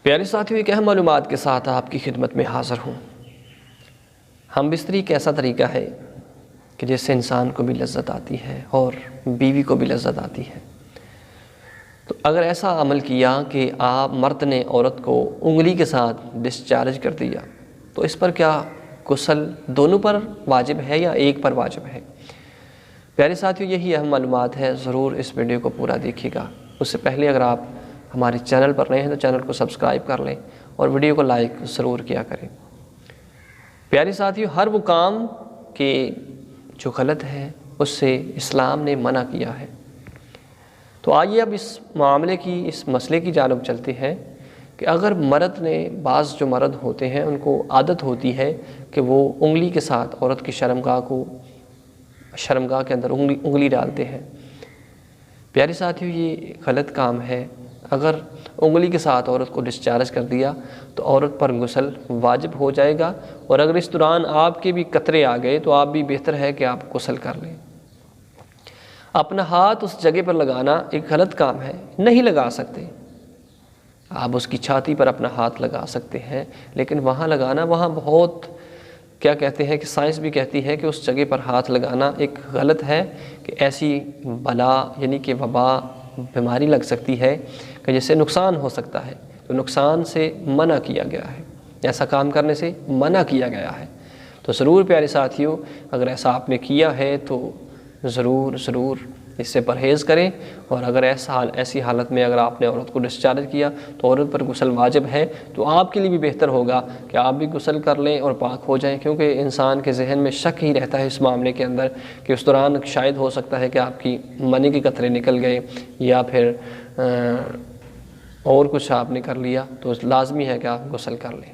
प्यारे साथियों, एक अहम मालूमात के साथ आपकी खिदमत में हाज़िर हूँ। हम बिस्तरी एक ऐसा तरीका है कि जिससे इंसान को भी लज्जत आती है और बीवी को भी लज्जत आती है। तो अगर ऐसा अमल किया कि आप मर्द ने औरत को उंगली के साथ डिस्चार्ज कर दिया, तो इस पर क्या गुस्ल दोनों पर वाजिब है या एक पर वाजिब है? प्यारे साथियों, यही अहम मालूमात है। ज़रूर इस वीडियो को पूरा देखिएगा। उससे पहले अगर आप हमारे चैनल पर नए हैं तो चैनल को सब्सक्राइब कर लें और वीडियो को लाइक ज़रूर किया करें। प्यारे साथियों, हर वो काम के जो गलत है उससे इस्लाम ने मना किया है। तो आइए अब इस मामले की, इस मसले की जानिब चलते हैं कि अगर मर्द ने, बाज़ जो मर्द होते हैं उनको आदत होती है कि वो उंगली के साथ औरत की शर्मगाह के अंदर उंगली डालते हैं। प्यारे साथियों, ये गलत काम है। अगर उंगली के साथ औरत को डिस्चार्ज कर दिया तो औरत पर गुस्ल वाजिब हो जाएगा, और अगर इस दौरान आपके भी कतरे आ गए तो आप भी बेहतर है कि आप गुस्ल कर लें। अपना हाथ उस जगह पर लगाना एक गलत काम है, नहीं लगा सकते। आप उसकी छाती पर अपना हाथ लगा सकते हैं, लेकिन वहाँ लगाना, वहाँ बहुत क्या कहते हैं कि साइंस भी कहती है कि उस जगह पर हाथ लगाना एक गलत है, कि ऐसी बला यानी कि वबा, बीमारी लग सकती है कि जिससे नुकसान हो सकता है। तो नुकसान से मना किया गया है, ऐसा काम करने से मना किया गया है। तो ज़रूर प्यारे साथियों, अगर ऐसा आपने किया है तो ज़रूर इससे परहेज़ करें। और अगर ऐसी हालत में अगर आपने औरत को डिस्चार्ज किया तो औरत पर गुस्ल वाजिब है, तो आपके लिए भी बेहतर होगा कि आप भी गुस्ल कर लें और पाक हो जाएं, क्योंकि इंसान के जहन में शक ही रहता है इस मामले के अंदर कि उस दौरान शायद हो सकता है कि आपकी मनी के कतरे निकल गए या फिर और कुछ आपने कर लिया। तो लाजमी है कि आप गुस्ल कर लें।